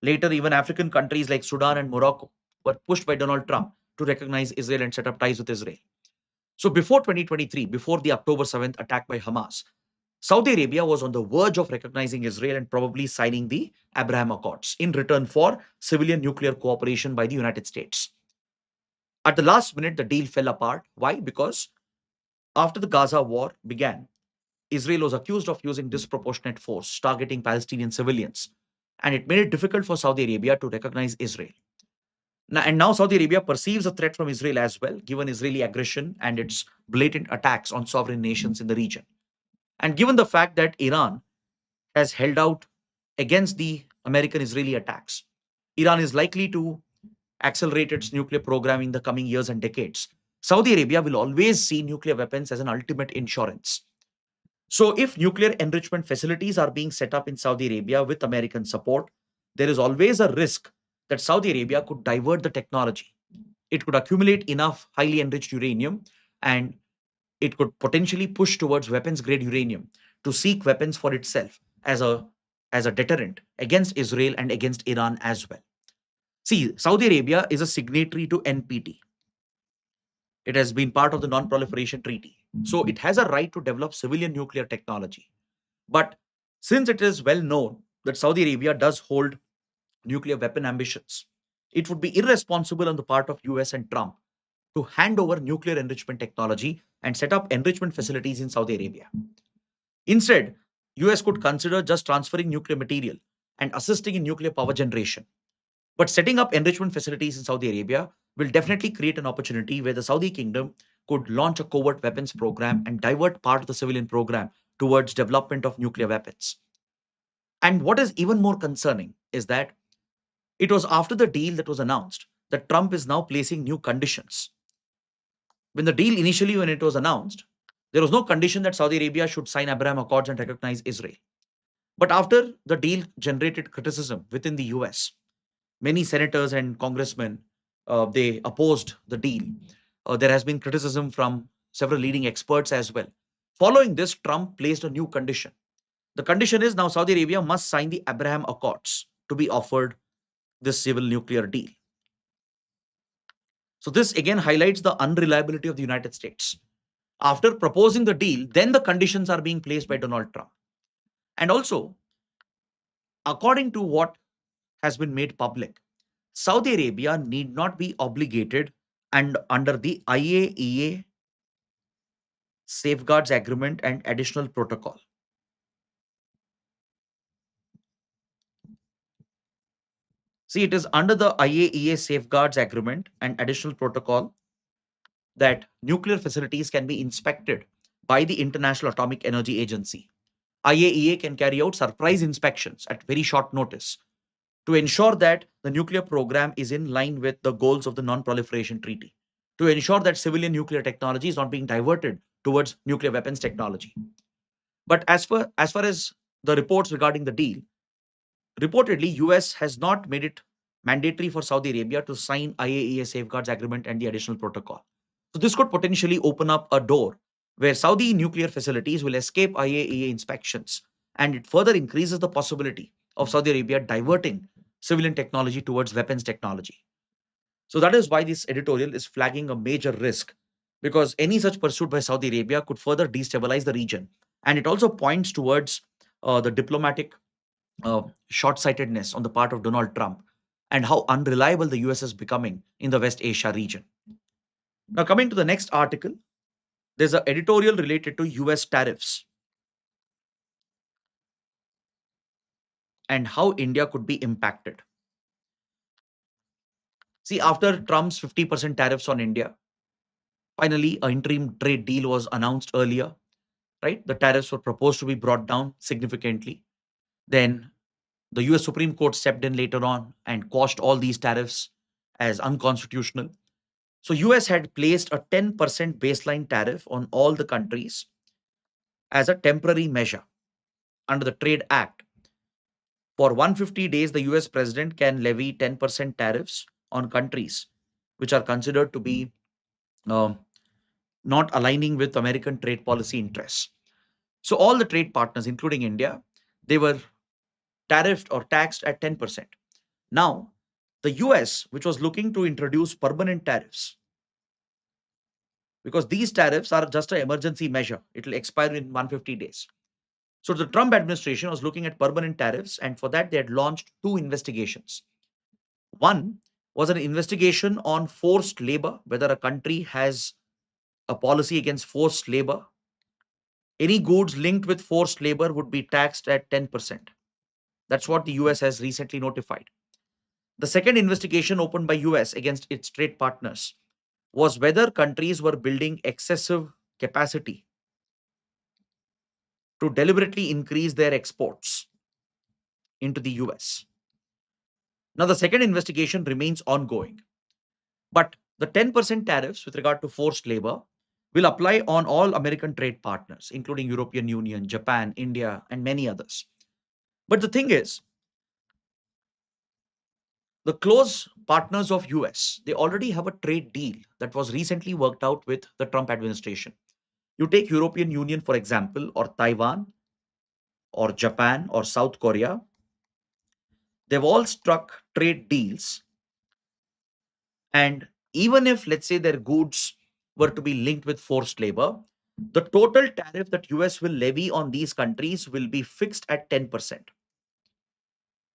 Later, even African countries like Sudan and Morocco were pushed by Donald Trump to recognize Israel and set up ties with Israel. So before 2023, before the October 7th attack by Hamas, Saudi Arabia was on the verge of recognizing Israel and probably signing the Abraham Accords in return for civilian nuclear cooperation by the United States. At the last minute, the deal fell apart. Why? Because after the Gaza war began, Israel was accused of using disproportionate force, targeting Palestinian civilians, and it made it difficult for Saudi Arabia to recognize Israel. And now Saudi Arabia perceives a threat from Israel as well, given Israeli aggression and its blatant attacks on sovereign nations in the region. And given the fact that Iran has held out against the American Israeli attacks, Iran is likely to accelerate its nuclear program in the coming years and decades. Saudi Arabia will always see nuclear weapons as an ultimate insurance. So, if nuclear enrichment facilities are being set up in Saudi Arabia with American support, there is always a risk that Saudi Arabia could divert the technology. It could accumulate enough highly enriched uranium, and it could potentially push towards weapons grade uranium to seek weapons for itself as a deterrent against Israel and against Iran as well. See, Saudi Arabia is a signatory to NPT. It has been part of the Non-Proliferation Treaty. So it has a right to develop civilian nuclear technology. But since it is well known that Saudi Arabia does hold nuclear weapon ambitions, it would be irresponsible on the part of US and Trump to hand over nuclear enrichment technology and set up enrichment facilities in Saudi Arabia. Instead, US could consider just transferring nuclear material and assisting in nuclear power generation. But setting up enrichment facilities in Saudi Arabia will definitely create an opportunity where the Saudi kingdom could launch a covert weapons program and divert part of the civilian program towards development of nuclear weapons. And what is even more concerning is that it was after the deal that was announced that Trump is now placing new conditions. When the deal initially, when it was announced, there was no condition that Saudi Arabia should sign Abraham Accords and recognize Israel. But after the deal generated criticism within the US, many senators and congressmen, they opposed the deal. There has been criticism from several leading experts as well. Following this, Trump placed a new condition. The condition is now Saudi Arabia must sign the Abraham Accords to be offered this civil nuclear deal. So this again highlights the unreliability of the United States. After proposing the deal, then the conditions are being placed by Donald Trump. And also, according to what has been made public, Saudi Arabia need not be obligated and under the IAEA Safeguards Agreement and Additional Protocol. See, it is under the IAEA Safeguards Agreement and Additional Protocol that nuclear facilities can be inspected by the International Atomic Energy Agency. IAEA can carry out surprise inspections at very short notice to ensure that the nuclear program is in line with the goals of the Non Proliferation Treaty, to ensure that civilian nuclear technology is not being diverted towards nuclear weapons technology. But as far as the reports regarding the deal, reportedly, US has not made it mandatory for Saudi Arabia to sign IAEA safeguards agreement and the additional protocol. So this could potentially open up a door where Saudi nuclear facilities will escape IAEA inspections, and it further increases the possibility of Saudi Arabia diverting civilian technology towards weapons technology. So that is why this editorial is flagging a major risk, because any such pursuit by Saudi Arabia could further destabilize the region. And it also points towards the diplomatic short sightedness on the part of Donald Trump and how unreliable the US is becoming in the West Asia region. Now, coming to the next article, there's an editorial related to US tariffs and how India could be impacted. See, after Trump's 50% tariffs on India, finally, an interim trade deal was announced earlier, right? The tariffs were proposed to be brought down significantly. Then the US Supreme Court stepped in later on and quashed all these tariffs as unconstitutional. So US had placed a 10% baseline tariff on all the countries as a temporary measure under the Trade Act. For 150 days, the US president can levy 10% tariffs on countries which are considered to be um, not aligning with American trade policy interests. So all the trade partners, including India, they were tariffed or taxed at 10%. Now, the US, which was looking to introduce permanent tariffs, because these tariffs are just an emergency measure, it will expire in 150 days. So the Trump administration was looking at permanent tariffs, and for that, they had launched two investigations. One was an investigation on forced labor, whether a country has a policy against forced labor. Any goods linked with forced labor would be taxed at 10%. That's what the US has recently notified. The second investigation opened by US against its trade partners was whether countries were building excessive capacity to deliberately increase their exports into the US. Now, the second investigation remains ongoing, but the 10% tariffs with regard to forced labor will apply on all American trade partners, including European Union, Japan, India, and many others. But the thing is, the close partners of US, they already have a trade deal that was recently worked out with the Trump administration. You take European Union, for example, or Taiwan, or Japan, or South Korea, they've all struck trade deals. And even if, let's say, their goods were to be linked with forced labor, the total tariff that US will levy on these countries will be fixed at 10%.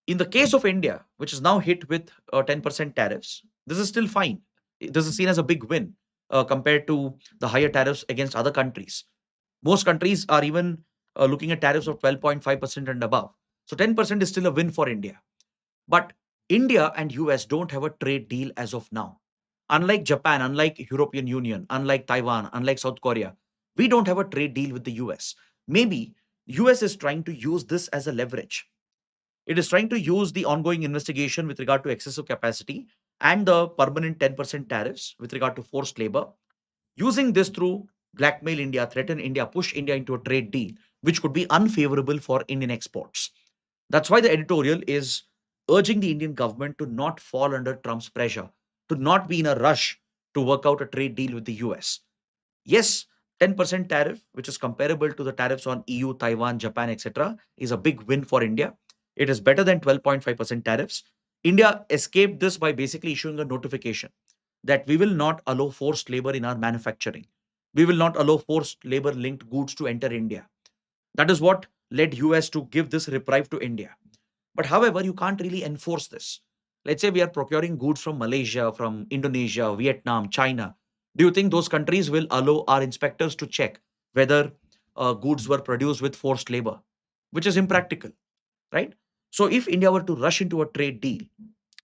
In the case of India, which is now hit with 10% tariffs, this is still fine. This is seen as a big win compared to the higher tariffs against other countries. Most countries are even looking at tariffs of 12.5% and above. So 10% is still a win for India. But India and US don't have a trade deal as of now. Unlike Japan, unlike European Union, unlike Taiwan, unlike South Korea, we don't have a trade deal with the US. Maybe US is trying to use this as a leverage. It is trying to use the ongoing investigation with regard to excessive capacity and the permanent 10% tariffs with regard to forced labor, using this through blackmail India, threaten India, push India into a trade deal, which could be unfavorable for Indian exports. That's why the editorial is urging the Indian government to not fall under Trump's pressure, to not be in a rush to work out a trade deal with the US. Yes, 10% tariff, which is comparable to the tariffs on EU, Taiwan, Japan, etc., is a big win for India. It is better than 12.5% tariffs. India escaped this by basically issuing a notification that we will not allow forced labor in our manufacturing. We will not allow forced labor linked goods to enter India. That is what led US to give this reprieve to India. But however, you can't really enforce this. Let's say we are procuring goods from Malaysia, from Indonesia, Vietnam, China. Do you think those countries will allow our inspectors to check whether goods were produced with forced labor, which is impractical, right? So if India were to rush into a trade deal,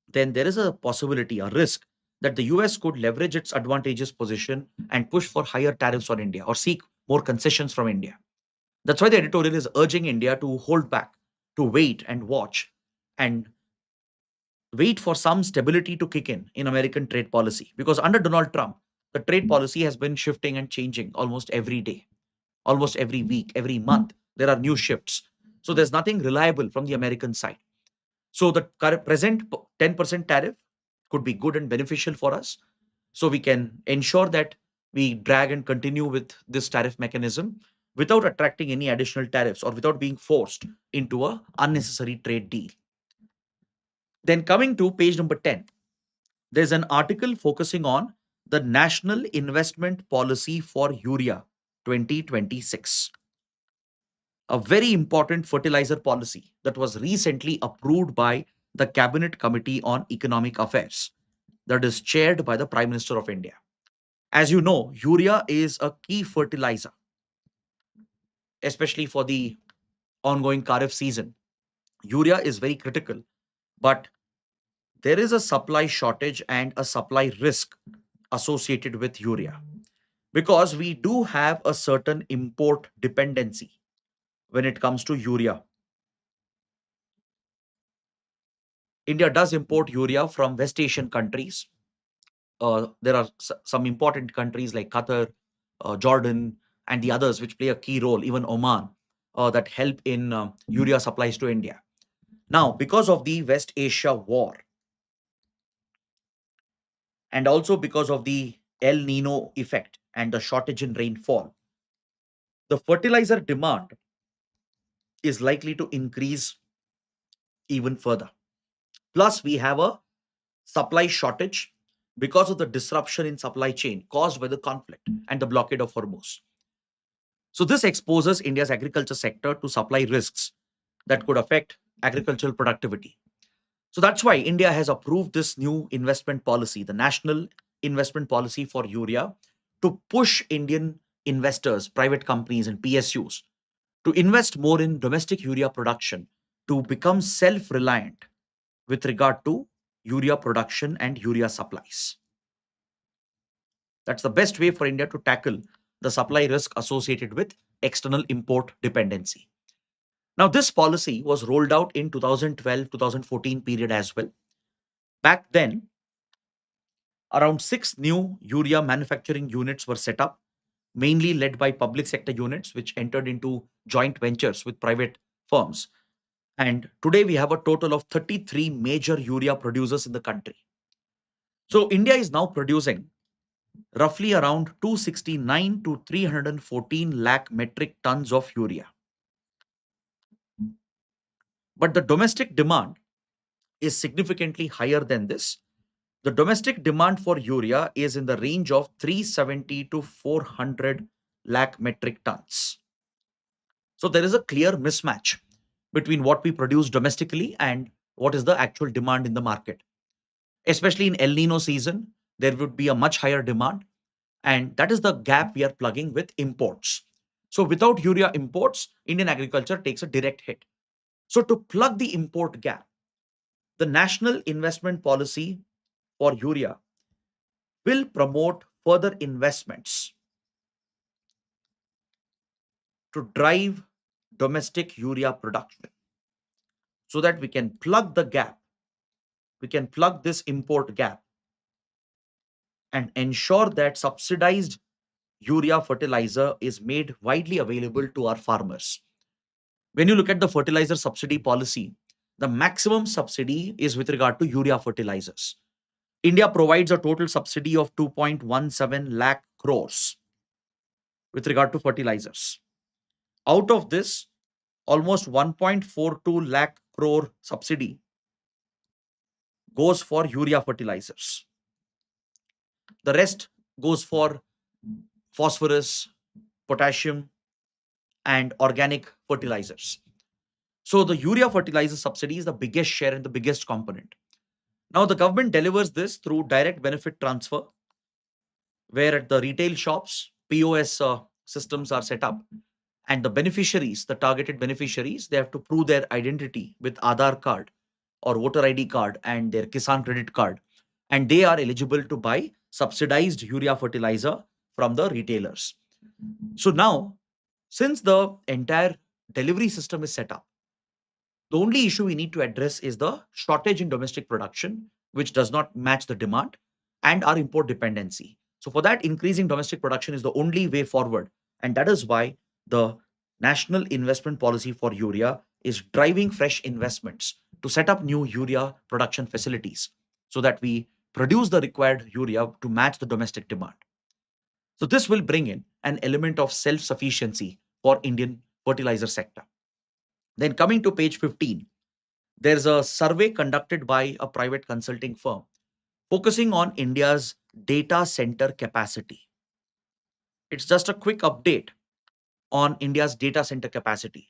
then there is a possibility, a risk that the US could leverage its advantageous position and push for higher tariffs on India or seek more concessions from India. That's why the editorial is urging India to hold back, to wait and watch, and wait for some stability to kick in American trade policy. Because under Donald Trump, the trade policy has been shifting and changing almost every day, almost every week, every month. There are new shifts. So there's nothing reliable from the American side. So the present 10% tariff could be good and beneficial for us. So we can ensure that we drag and continue with this tariff mechanism without attracting any additional tariffs or without being forced into a unnecessary trade deal. Then coming to page number 10, there's an article focusing on the National Investment Policy for Urea 2026, a very important fertilizer policy that was recently approved by the Cabinet Committee on Economic Affairs, that is chaired by the Prime Minister of India. As you know, urea is a key fertilizer, especially for the ongoing Kharif season. Urea is very critical, but there is a supply shortage and a supply risk associated with urea because we do have a certain import dependency when it comes to urea. India does import urea from West Asian countries. There are some important countries like Qatar, Jordan, and the others which play a key role, even Oman, that help in urea supplies to India. Now, because of the West Asia war and also because of the El Nino effect and the shortage in rainfall, the fertilizer demand is likely to increase even further. Plus, we have a supply shortage because of the disruption in supply chain caused by the conflict and the blockade of Hormuz. So, this exposes India's agriculture sector to supply risks that could affect agricultural productivity. So, that's why India has approved this new investment policy, the National Investment Policy for Urea, to push Indian investors, private companies, and PSUs to invest more in domestic urea production to become self reliant with regard to urea production and urea supplies. That's the best way for India to tackle the supply risk associated with external import dependency. Now, this policy was rolled out in 2012-2014 period as well. Back then, around 6 new urea manufacturing units were set up, mainly led by public sector units, which entered into joint ventures with private firms. And today we have a total of 33 major urea producers in the country. So India is now producing roughly around 269 to 314 lakh metric tons of urea. But the domestic demand is significantly higher than this. The domestic demand for urea is in the range of 370 to 400 lakh metric tons. So there is a clear mismatch between what we produce domestically and what is the actual demand in the market. Especially in El Nino season, there would be a much higher demand, and that is the gap we are plugging with imports. So without urea imports, Indian agriculture takes a direct hit. So to plug the import gap, the National Investment Policy for Urea will promote further investments to drive domestic urea production so that we can plug the gap, we can plug this import gap and ensure that subsidized urea fertilizer is made widely available to our farmers. When you look at the fertilizer subsidy policy, the maximum subsidy is with regard to urea fertilizers. India provides a total subsidy of 2.17 lakh crores with regard to fertilizers. Out of this, almost 1.42 lakh crore subsidy goes for urea fertilizers. The rest goes for phosphorus, potassium, and organic fertilizers. So the urea fertilizer subsidy is the biggest share and the biggest component. Now the government delivers this through direct benefit transfer, where at the retail shops, POS systems are set up, and the beneficiaries, the targeted beneficiaries, they have to prove their identity with Aadhaar card or voter ID card and their Kisan credit card, and they are eligible to buy subsidized urea fertilizer from the retailers. So now Since the entire delivery system is set up, the only issue we need to address is the shortage in domestic production, which does not match the demand, and our import dependency. So, for that, increasing domestic production is the only way forward. And that is why the National Investment Policy for Urea is driving fresh investments to set up new urea production facilities so that we produce the required urea to match the domestic demand. So, this will bring in an element of self sufficiency for Indian fertilizer sector. Then, coming to page 15, there's a survey conducted by a private consulting firm focusing on India's data center capacity. It's just a quick update on India's data center capacity.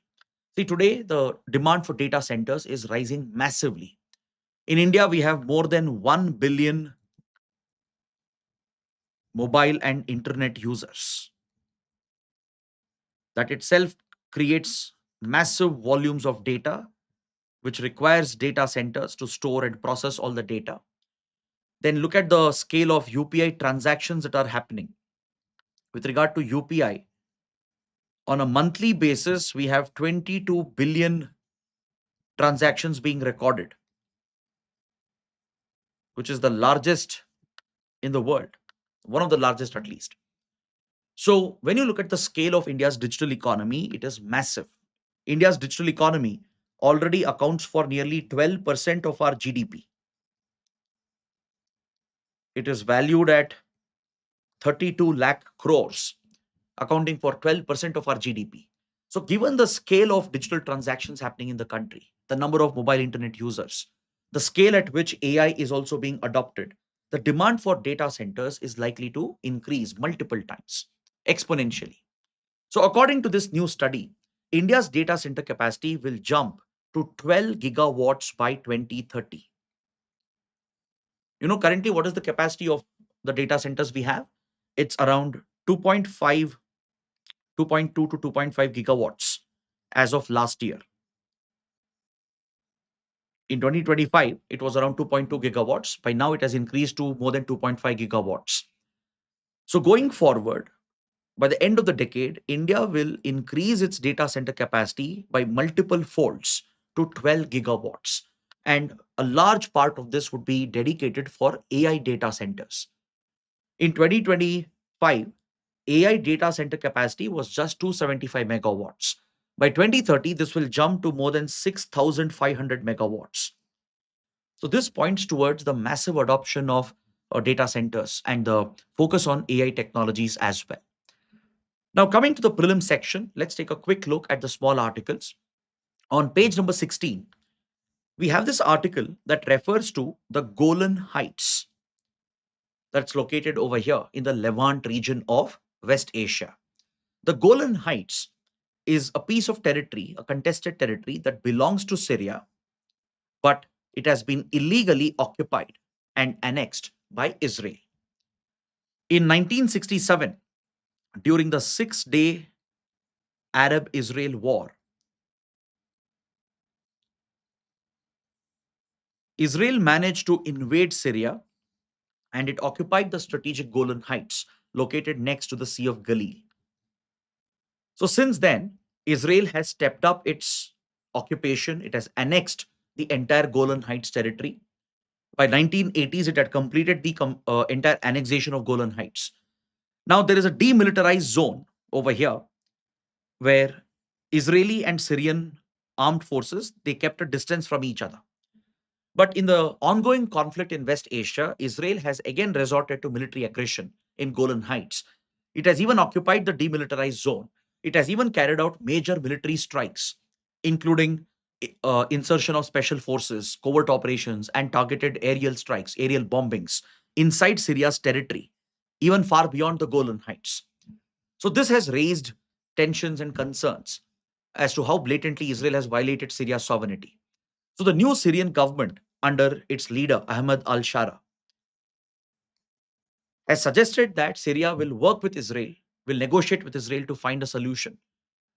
See, today the demand for data centers is rising massively. In India, we have more than 1 billion mobile and internet users. That itself creates massive volumes of data, which requires data centers to store and process all the data. Then look at the scale of UPI transactions that are happening. With regard to UPI, on a monthly basis, we have 22 billion transactions being recorded, which is the largest in the world, one of the largest at least. So, when you look at the scale of India's digital economy, it is massive. India's digital economy already accounts for nearly 12% of our GDP. It is valued at 32 lakh crores, accounting for 12% of our GDP. So, given the scale of digital transactions happening in the country, the number of mobile internet users, the scale at which AI is also being adopted, the demand for data centers is likely to increase multiple times, exponentially. So, according to this new study, India's data center capacity will jump to 12 gigawatts by 2030. Currently, what is the capacity of the data centers we have? It's around 2.5 2.2 to 2.5 gigawatts as of last year. In 2025, it was around 2.2 gigawatts. By now, it has increased to more than 2.5 gigawatts. So, going forward, by the end of the decade, India will increase its data center capacity by multiple folds to 12 gigawatts. And a large part of this would be dedicated for AI data centers. In 2025, AI data center capacity was just 275 megawatts. By 2030, this will jump to more than 6,500 megawatts. So, this points towards the massive adoption of data centers and the focus on AI technologies as well. Now, coming to the prelim section, let's take a quick look at the small articles. On page number 16, we have this article that refers to the Golan Heights that's located over here in the Levant region of West Asia. The Golan Heights is a piece of territory, a contested territory that belongs to Syria, but it has been illegally occupied and annexed by Israel. In 1967, during the Six-Day Arab Israel War, Israel managed to invade Syria and it occupied the strategic Golan Heights located next to the Sea of Galilee. So, since then, Israel has stepped up its occupation, it has annexed the entire Golan Heights territory. By 1980s, it had completed the entire annexation of Golan Heights. Now, there is a demilitarized zone over here where Israeli and Syrian armed forces they kept a distance from each other. But in the ongoing conflict in West Asia, Israel has again resorted to military aggression in Golan Heights. It has even occupied the demilitarized zone. It has even carried out major military strikes, including insertion of special forces, covert operations, and targeted aerial strikes, aerial bombings inside Syria's territory, even far beyond the Golan Heights. So, this has raised tensions and concerns as to how blatantly Israel has violated Syria's sovereignty. So, the new Syrian government, under its leader Ahmed al Shara, has suggested that Syria will work with Israel, will negotiate with Israel to find a solution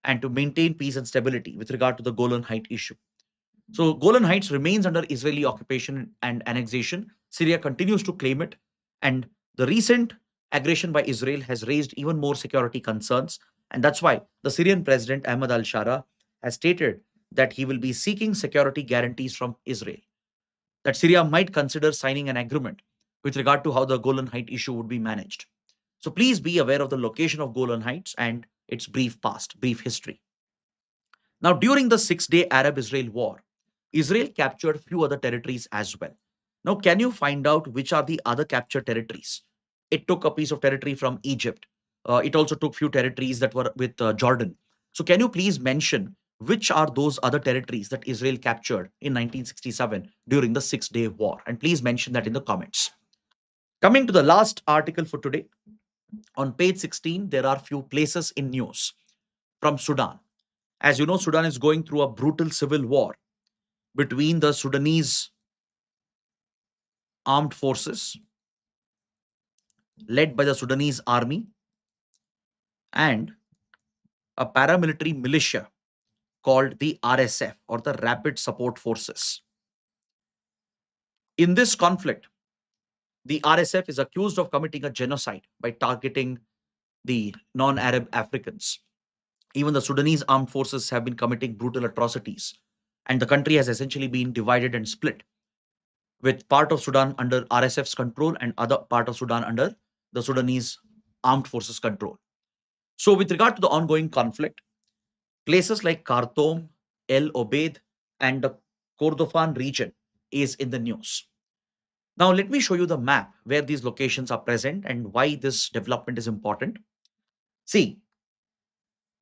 and to maintain peace and stability with regard to the Golan Heights issue. So, Golan Heights remains under Israeli occupation and annexation. Syria continues to claim it, and the recent aggression by Israel has raised even more security concerns. And that's why the Syrian president Ahmad al Shara has stated that he will be seeking security guarantees from Israel, that Syria might consider signing an agreement with regard to how the Golan Heights issue would be managed. So please be aware of the location of Golan Heights and its brief past, brief history. Now, during the 6 day Arab Israel war, Israel captured few other territories as well. Now, can you find out which are the other captured territories? It took a piece of territory from Egypt. It also took few territories that were with Jordan. So, can you please mention which are those other territories that Israel captured in 1967 during the 6 day war? And please mention that in the comments. Coming to the last article for today, on page 16, there are few places in news from Sudan. As you know, Sudan is going through a brutal civil war between the Sudanese armed forces led by the Sudanese army and a paramilitary militia called the RSF, or the Rapid Support Forces. In this conflict, the RSF is accused of committing a genocide by targeting the non Arab Africans. Even the Sudanese armed forces have been committing brutal atrocities, and the country has essentially been divided and split, with part of Sudan under RSF's control and other part of Sudan under the Sudanese armed forces control. So, with regard to the ongoing conflict, places like Khartoum, El-Obeid, and the Kordofan region is in the news. Now, let me show you the map where these locations are present and why this development is important. See,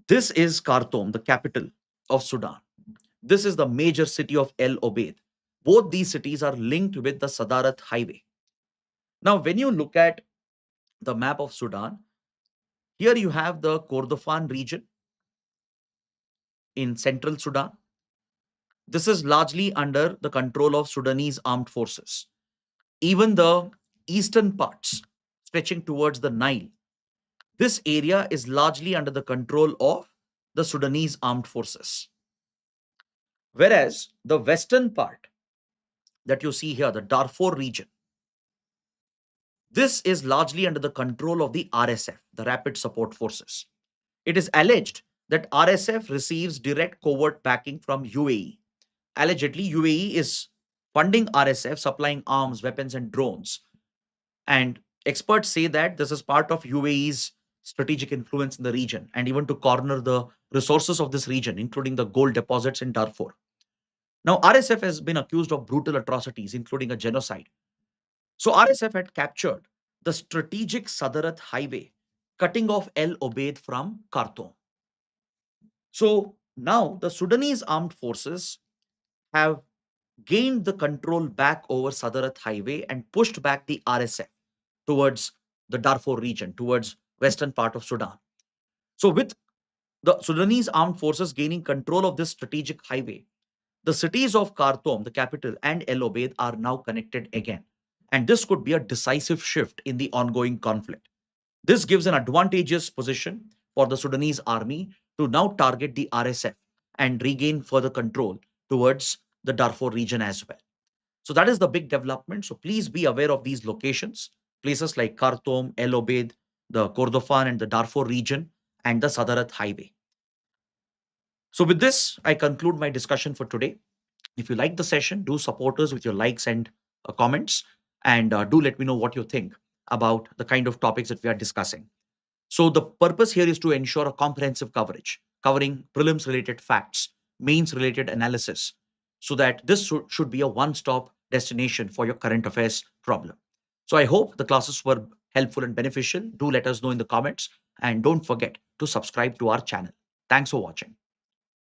this is Khartoum, the capital of Sudan. This is the major city of El-Obeid. Both these cities are linked with the Sadarat highway. Now, when you look at the map of Sudan, here you have the Kordofan region in central Sudan. This is largely under the control of Sudanese armed forces. Even the eastern parts stretching towards the Nile, this area is largely under the control of the Sudanese armed forces. Whereas the western part that you see here, the Darfur region, this is largely under the control of the RSF, the Rapid Support Forces. It is alleged that RSF receives direct covert backing from UAE. Allegedly, UAE is funding RSF, supplying arms, weapons, and drones. And experts say that this is part of UAE's strategic influence in the region and even to corner the resources of this region, including the gold deposits in Darfur. Now, RSF has been accused of brutal atrocities, including a genocide. So, RSF had captured the strategic Sadarat highway, cutting off El-Obeid from Khartoum. So, now the Sudanese armed forces have gained the control back over Sadarat highway and pushed back the RSF towards the Darfur region, towards western part of Sudan. So with the Sudanese armed forces gaining control of this strategic highway, the cities of Khartoum, the capital, and El-Obeid are now connected again. And this could be a decisive shift in the ongoing conflict. This gives an advantageous position for the Sudanese army to now target the RSF and regain further control towards the Darfur region as well. So that is the big development. So please be aware of these locations, places like Khartoum, El-Obeid, the Kordofan and the Darfur region, and the Sadarat highway. So with this, I conclude my discussion for today. If you like the session, do support us with your likes and comments, and do let me know what you think about the kind of topics that we are discussing. So the purpose here is to ensure a comprehensive coverage, covering prelims related facts, mains related analysis, so that this should be a one-stop destination for your current affairs problem. So I hope the classes were helpful and beneficial. Do let us know in the comments, and don't forget to subscribe to our channel. Thanks for watching.